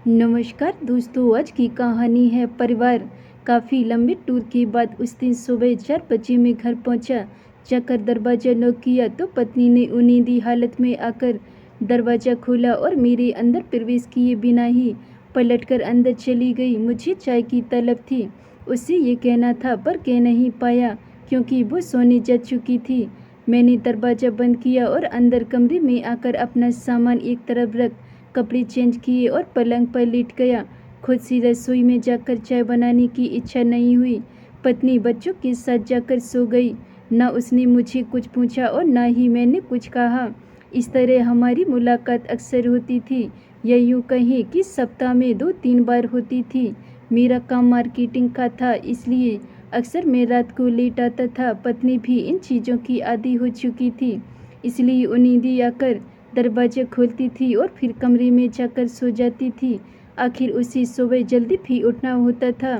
नमस्कार दोस्तों, आज की कहानी है परिवार। काफ़ी लंबे टूर के बाद उस दिन सुबह 4 बजे मैं घर पहुंचा। जाकर दरवाज़ा नॉक किया तो पत्नी ने उनींदी हालत में आकर दरवाज़ा खोला और मेरे अंदर प्रवेश किए बिना ही पलटकर अंदर चली गई। मुझे चाय की तलब थी, उससे ये कहना था पर कह नहीं पाया क्योंकि वो सोने जा चुकी थी। मैंने दरवाज़ा बंद किया और अंदर कमरे में आकर अपना सामान एक तरफ रख कपड़े चेंज किए और पलंग पर लेट गया। खुद सी रसोई में जाकर चाय बनाने की इच्छा नहीं हुई। पत्नी बच्चों के साथ जाकर सो गई। ना उसने मुझे कुछ पूछा और ना ही मैंने कुछ कहा। इस तरह हमारी मुलाकात अक्सर होती थी, या यूँ कहें कि सप्ताह में 2-3 बार होती थी। मेरा काम मार्केटिंग का था, इसलिए अक्सर मैं रात को लेट आता था। पत्नी भी इन चीज़ों की आदी हो चुकी थी, इसलिए उनींदी आकर दरवाज़ा खोलती थी और फिर कमरे में जाकर सो जाती थी। आखिर उसे सुबह जल्दी भी उठना होता था।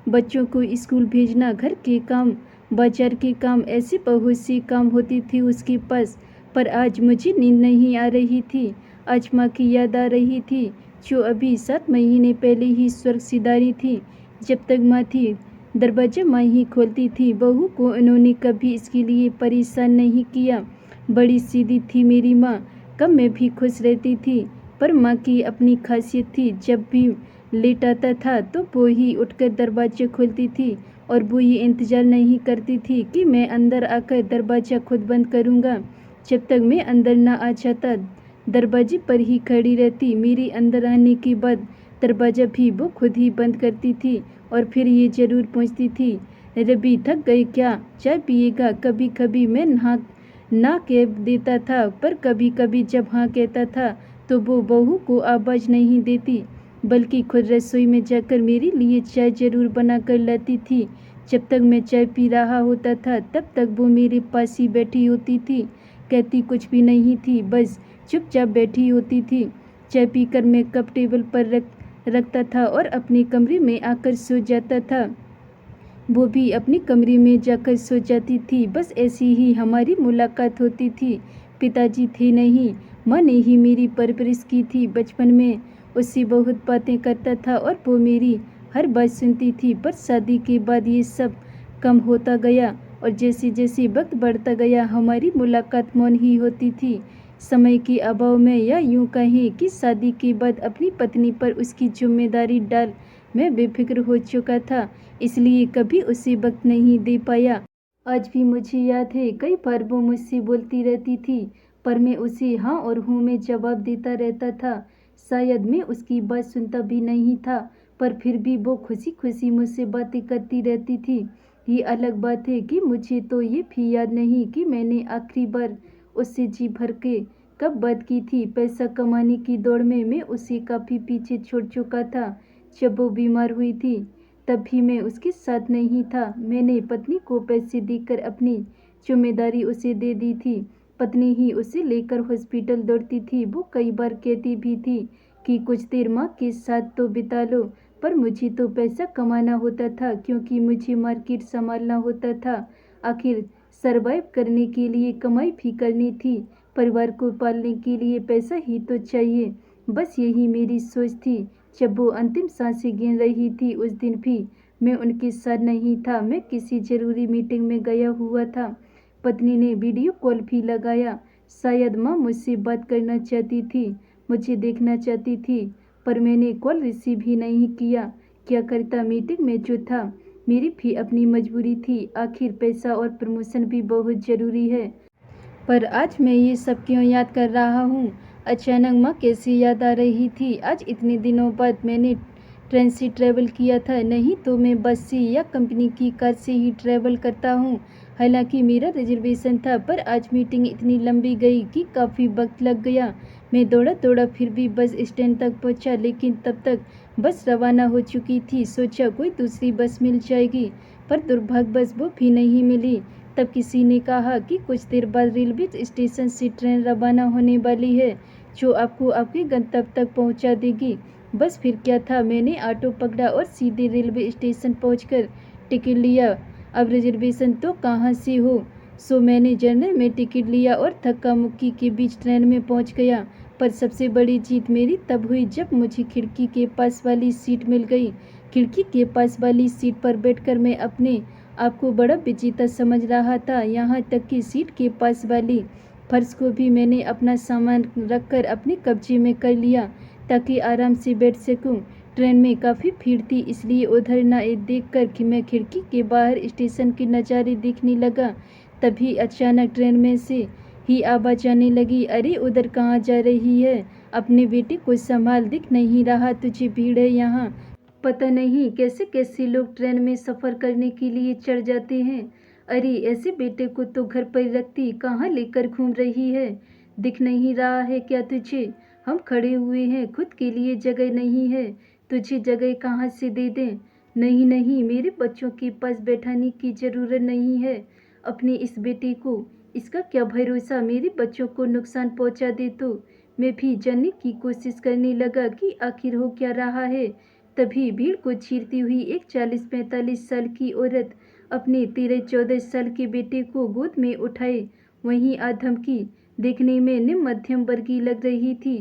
बच्चों को स्कूल भेजना, घर के काम, बाजार के काम, ऐसे बहुत सी काम होती थी उसके पास। पर आज मुझे नींद नहीं आ रही थी। आज माँ की याद आ रही थी, जो अभी 7 महीने पहले ही स्वर्ग सिधारी थी। जब तक माँ थी, दरवाज़ा माँ ही खोलती थी। बहू को उन्होंने कभी इसके लिए परेशान नहीं किया। बड़ी सीधी थी मेरी माँ। कब मैं भी खुश रहती थी, पर माँ की अपनी खासियत थी। जब भी लेट आता था तो वो ही उठकर दरवाज़ा खोलती थी और वो ये इंतज़ार नहीं करती थी कि मैं अंदर आकर दरवाज़ा खुद बंद करूँगा। जब तक मैं अंदर ना आ जाता, दरवाजे पर ही खड़ी रहती। मेरे अंदर आने के बाद दरवाज़ा भी वो खुद ही बंद करती थी और फिर ये ज़रूर पूछती थी, रवि थक गए क्या, चाय पिएगा? कभी कभी मैं ना कह देता था, पर कभी कभी जब हाँ कहता था तो वो बहू को आवाज़ नहीं देती, बल्कि खुद रसोई में जाकर मेरे लिए चाय ज़रूर बना कर लाती थी। जब तक मैं चाय पी रहा होता था तब तक वो मेरे पास ही बैठी होती थी। कहती कुछ भी नहीं थी, बस चुपचाप बैठी होती थी। चाय पीकर मैं कप टेबल पर रखता था और अपने कमरे में आकर सो जाता था। वो भी अपने कमरे में जाकर सो जाती थी। बस ऐसी ही हमारी मुलाकात होती थी। पिताजी थे नहीं, माँ ने ही मेरी परवरिश की थी। बचपन में उससे बहुत बातें करता था और वो मेरी हर बात सुनती थी। पर शादी के बाद ये सब कम होता गया और जैसे जैसे वक्त बढ़ता गया हमारी मुलाकात मौन ही होती थी। समय के अभाव में, या यूँ कहें कि शादी के बाद अपनी पत्नी पर उसकी जिम्मेदारी डाल मैं बेफिक्र हो चुका था, इसलिए कभी उसे वक्त नहीं दे पाया। आज भी मुझे याद है, कई बार वो मुझसे बोलती रहती थी, पर मैं उसे हाँ और हूँ में जवाब देता रहता था। शायद मैं उसकी बात सुनता भी नहीं था, पर फिर भी वो खुशी खुशी मुझसे बातें करती रहती थी। ये अलग बात है कि मुझे तो ये भी याद नहीं कि मैंने आखिरी बार उससे जी भर के कब बात की थी। पैसा कमाने की दौड़ में मैं उसे काफ़ी पीछे छोड़ चुका था। जब वो बीमार हुई थी तब भी मैं उसके साथ नहीं था। मैंने पत्नी को पैसे देकर अपनी जिम्मेदारी उसे दे दी थी। पत्नी ही उसे लेकर हॉस्पिटल दौड़ती थी। वो कई बार कहती भी थी कि कुछ देर माँ के साथ तो बिता लो, पर मुझे तो पैसा कमाना होता था क्योंकि मुझे मार्केट संभालना होता था। आखिर सरवाइव करने के लिए कमाई भी करनी थी, परिवार को पालने के लिए पैसा ही तो चाहिए। बस यही मेरी सोच थी। जब वो अंतिम सांसें गिन रही थी उस दिन भी मैं उनके साथ नहीं था। मैं किसी जरूरी मीटिंग में गया हुआ था। पत्नी ने वीडियो कॉल भी लगाया। शायद माँ मुझसे बात करना चाहती थी, मुझे देखना चाहती थी, पर मैंने कॉल रिसीव ही नहीं किया। क्या करता, मीटिंग में जो था। मेरी भी अपनी मजबूरी थी, आखिर पैसा और प्रमोशन भी बहुत ज़रूरी है। पर आज मैं ये सब क्यों याद कर रहा हूँ? अचानक माँ कैसी याद आ रही थी। आज इतने दिनों बाद मैंने ट्रेन से ट्रैवल किया था, नहीं तो मैं बस से या कंपनी की कार से ही ट्रैवल करता हूँ। हालांकि मेरा रिजर्वेशन था, पर आज मीटिंग इतनी लंबी गई कि काफ़ी वक्त लग गया। मैं दौड़ा दौड़ा फिर भी बस स्टैंड तक पहुँचा, लेकिन तब तक बस रवाना हो चुकी थी। सोचा कोई दूसरी बस मिल जाएगी, पर दुर्भाग्यवश वो भी नहीं मिली। तब किसी ने कहा कि कुछ देर बाद रेलवे स्टेशन से ट्रेन रवाना होने वाली है, जो आपको आपके गंतव्य तक पहुंचा देगी। बस फिर क्या था, मैंने ऑटो पकड़ा और सीधे रेलवे स्टेशन पहुंचकर टिकट लिया। अब रिजर्वेशन तो कहाँ से हो, सो मैंने जनरल में टिकट लिया और धक्का मुक्की के बीच ट्रेन में पहुंच गया। पर सबसे बड़ी जीत मेरी तब हुई जब मुझे खिड़की के पास वाली सीट मिल गई। खिड़की के पास वाली सीट पर बैठकर मैं अपने आप को बड़ा विजेता समझ रहा था। यहाँ तक कि सीट के पास वाली फर्श को भी मैंने अपना सामान रखकर अपने कब्जे में कर लिया ताकि आराम से बैठ सकूं। ट्रेन में काफ़ी भीड़ थी, इसलिए उधर न देखकर कि मैं खिड़की के बाहर स्टेशन के नज़ारे देखने लगा। तभी अचानक ट्रेन में से ही आवाज़ आने लगी, अरे उधर कहाँ जा रही है? अपने बेटे को संभाल, दिख नहीं रहा तुझे भीड़ है यहाँ। पता नहीं कैसे कैसे लोग ट्रेन में सफ़र करने के लिए चढ़ जाते हैं। अरे ऐसे बेटे को तो घर पर रखती, कहाँ लेकर घूम रही है? दिख नहीं रहा है क्या तुझे? हम खड़े हुए हैं, खुद के लिए जगह नहीं है, तुझे जगह कहाँ से दे दें? नहीं नहीं, मेरे बच्चों के पास बैठाने की ज़रूरत नहीं है। अपने इस बेटे को, इसका क्या भरोसा मेरे बच्चों को नुकसान पहुंचा दे तो। मैं भी जानने की कोशिश करने लगा कि आखिर हो क्या रहा है। तभी भीड़ को चीरती हुई एक 40-45 साल की औरत अपने 13-14 साल के बेटे को गोद में उठाए वहीं आधमकी। देखने में निम्न मध्यम वर्गीय लग रही थी।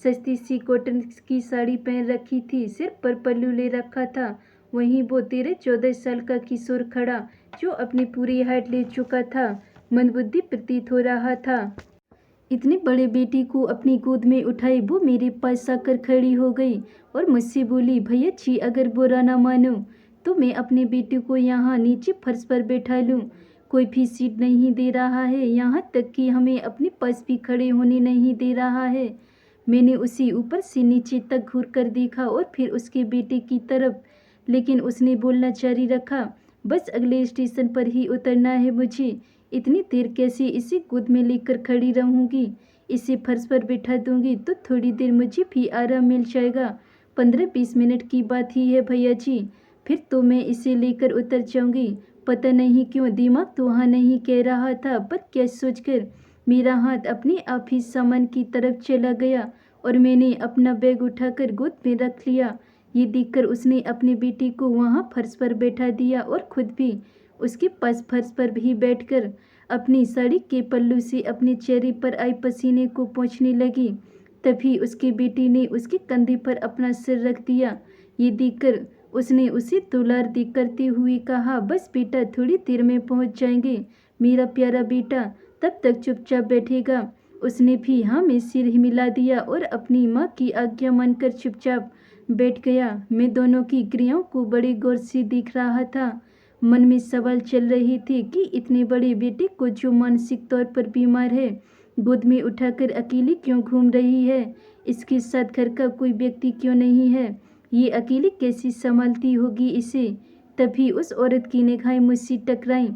सस्ती सी कॉटन की साड़ी पहन रखी थी, सिर पर पल्लू ले रखा था। वहीं वो 13-14 साल का किशोर खड़ा, जो अपनी पूरी हाइट ले चुका था, मंदबुद्धि प्रतीत हो रहा था। इतने बड़े बेटे को अपनी गोद में उठाए वो मेरे पास आकर खड़ी हो गई और मुझसे बोली, भैया जी अगर बुरा ना मानो तो मैं अपने बेटे को यहाँ नीचे फर्श पर बैठा लूँ। कोई भी सीट नहीं दे रहा है, यहाँ तक कि हमें अपने पास भी खड़े होने नहीं दे रहा है। मैंने उसे ऊपर से नीचे तक घूर कर देखा और फिर उसके बेटे की तरफ, लेकिन उसने बोलना जारी रखा, बस अगले स्टेशन पर ही उतरना है मुझे। इतनी देर कैसे इसे गोद में लेकर खड़ी रहूँगी? इसे फर्श पर बिठा दूँगी तो थोड़ी देर मुझे भी आराम मिल जाएगा। 15-20 मिनट की बात ही है भैया जी, फिर तो मैं इसे लेकर उतर जाऊँगी। पता नहीं क्यों दिमाग तो हाँ नहीं कह रहा था, पर क्या सोचकर मेरा हाथ अपने आप ही सामान की तरफ चला गया और मैंने अपना बैग उठाकर गोद में रख लिया। ये देखकर उसने अपने बेटे को वहाँ फर्श पर बैठा दिया और खुद भी उसके पास फर्श पर भी बैठकर अपनी साड़ी के पल्लू से अपने चेहरे पर आए पसीने को पोंछने लगी। तभी उसके बेटे ने उसके कंधे पर अपना सिर रख दिया। ये देखकर उसने उसे दुलार दी करते हुए कहा, बस बेटा थोड़ी देर में पहुंच जाएंगे, मेरा प्यारा बेटा, तब तक चुपचाप बैठेगा। उसने भी हाँ में सिर हिला दिया और अपनी माँ की आज्ञा मानकर चुपचाप बैठ गया। मैं दोनों की क्रियाओं को बड़े गौर से देख रहा था। मन में सवाल चल रहे थे कि इतने बड़े बेटे को, जो मानसिक तौर पर बीमार है, गोद में उठाकर अकेली क्यों घूम रही है? इसके साथ घर का कोई व्यक्ति क्यों नहीं है? ये अकेली कैसी संभालती होगी इसे? तभी उस औरत की निगाहें मुझसे टकराईं,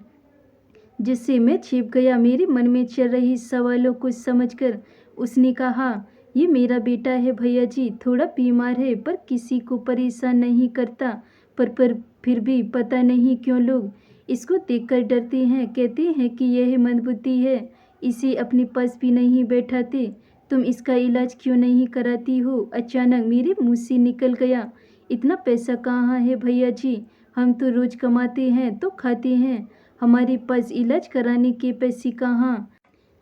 जिससे मैं छिप गया। मेरे मन में चल रही सवालों को समझकर उसने कहा, ये मेरा बेटा है भैया जी, थोड़ा बीमार है पर किसी को परेशान नहीं करता, पर फिर भी पता नहीं क्यों लोग इसको देखकर डरते हैं, कहते हैं कि यह मंदबुद्धि है, इसे अपने पास भी नहीं बैठाते। तुम इसका इलाज क्यों नहीं कराती हो? अचानक मेरे मुंह से निकल गया, इतना पैसा कहाँ है भैया जी, हम तो रोज कमाते हैं तो खाते हैं, हमारे पास इलाज कराने के पैसे कहाँ?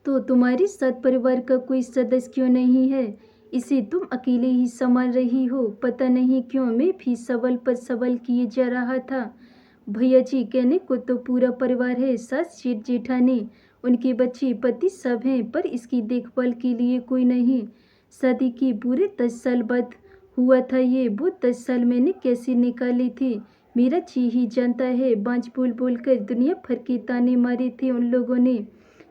तो तुम्हारे साथ परिवार का कोई सदस्य क्यों नहीं है? इसे तुम अकेले ही संभाल रही हो। पता नहीं क्यों मैं भी सवाल पर सवाल किए जा रहा था। भैया जी कहने को तो पूरा परिवार है, सास जेठ जेठानी, उनके बच्चे, पति सब हैं, पर इसकी देखभाल के लिए कोई नहीं। शादी के पूरे 10 साल बाद हुआ था ये। वो 10 साल मैंने कैसे निकाले थे मेरा जी ही जानता है। बाँझ बोल बोल कर दुनिया भर के ताने मारे थे उन लोगों ने,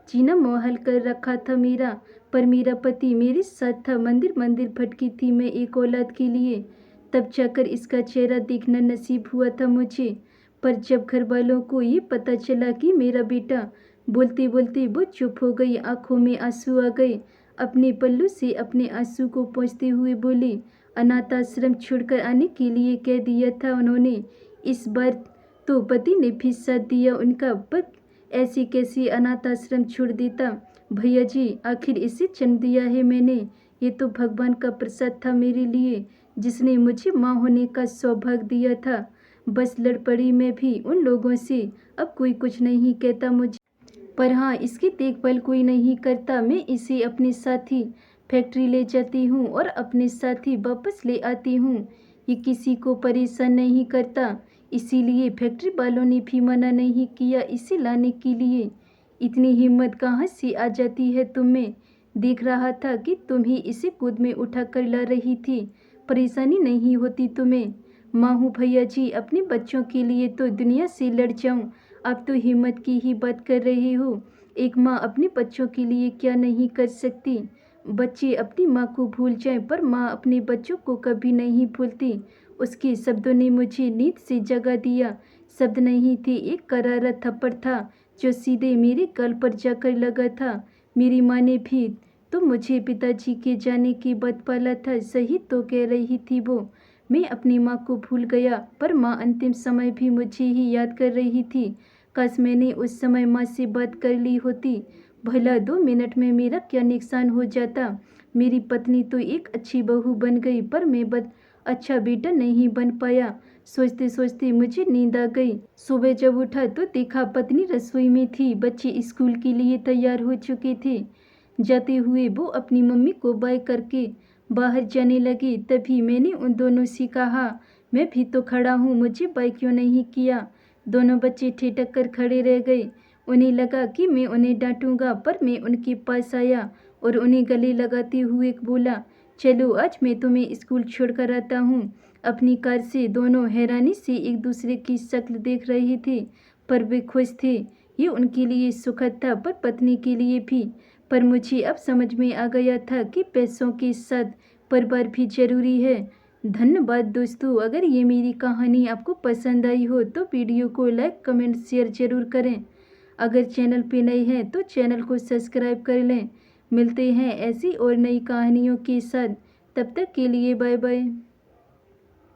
जीना मुहाल कर रखा था मेरा, पर मेरा पति मेरे साथ था। मंदिर मंदिर भटकी थी मैं एक औलाद के लिए, तब जाकर इसका चेहरा देखना नसीब हुआ था मुझे। पर जब घर वालों को ये पता चला कि मेरा बेटा, बोलते बोलते वो चुप हो गई, आंखों में आंसू आ गए। अपने पल्लू से अपने आंसू को पोंछते हुए बोली, अनाथ आश्रम छोड़कर आने के लिए कह दिया था उन्होंने। इस बार तो पति ने भी साथ दिया उनका, पर ऐसे कैसे अनाथ आश्रम छोड़ देता? भैया जी आखिर इसे जन्म दिया है मैंने, ये तो भगवान का प्रसाद था मेरे लिए, जिसने मुझे माँ होने का सौभाग्य दिया था। बस लड़ पड़ी मैं भी उन लोगों से, अब कोई कुछ नहीं कहता मुझे, पर हाँ इसकी देखभाल कोई नहीं करता। मैं इसे अपने साथ ही फैक्ट्री ले जाती हूँ और अपने साथ ही वापस ले आती हूँ। ये किसी को परेशान नहीं करता, इसीलिए फैक्ट्री वालों ने भी मना नहीं किया इसे लाने के लिए। इतनी हिम्मत कहाँ से आ जाती है तुम्हें? देख रहा था कि तुम ही इसे गोद में उठा कर ला रही थी, परेशानी नहीं होती तुम्हें? माँ हूँ भैया जी, अपने बच्चों के लिए तो दुनिया से लड़ जाऊँ, आप तो हिम्मत की ही बात कर रहे हो। एक माँ अपने बच्चों के लिए क्या नहीं कर सकती? बच्चे अपनी माँ को भूल जाएं, पर माँ अपने बच्चों को कभी नहीं भूलती। उसके शब्दों ने मुझे नींद से जगा दिया। शब्द नहीं थे, एक करारा थप्पड़ था जो सीधे मेरे गाल पर जाकर लगा था। मेरी माँ ने भी तो मुझे पिताजी के जाने के बाद पाला था, सही तो कह रही थी वो। मैं अपनी माँ को भूल गया, पर माँ अंतिम समय भी मुझे ही याद कर रही थी। काश मैंने उस समय माँ से बात कर ली होती, भला 2 मिनट में मेरा क्या नुकसान हो जाता। मेरी पत्नी तो एक अच्छी बहू बन गई, पर मैं अच्छा बेटा नहीं बन पाया। सोचते सोचते मुझे नींद आ गई। सुबह जब उठा तो देखा पत्नी रसोई में थी, बच्चे स्कूल के लिए तैयार हो चुके थे। जाते हुए वो अपनी मम्मी को बाय करके बाहर जाने लगे। तभी मैंने उन दोनों से कहा, मैं भी तो खड़ा हूँ, मुझे बाय क्यों नहीं किया? दोनों बच्चे ठिठक कर खड़े रह गए। उन्हें लगा कि मैं उन्हें डांटूंगा, पर मैं उनके पास आया और उन्हें गले लगाते हुए बोला, चलो आज मैं तुम्हें स्कूल छोड़ कर आता हूँ। अपनी कार से दोनों हैरानी से एक दूसरे की शक्ल देख रहे थे, पर वे खुश थे। ये उनके लिए सुखद था, पर पत्नी के लिए भी। पर मुझे अब समझ में आ गया था कि पैसों के साथ परिवार भी जरूरी है। धन्यवाद दोस्तों। अगर ये मेरी कहानी आपको पसंद आई हो तो वीडियो को लाइक कमेंट शेयर जरूर करें। अगर चैनल पे नए हैं तो चैनल को सब्सक्राइब कर लें। मिलते हैं ऐसी और नई कहानियों के साथ, तब तक के लिए बाय बाय।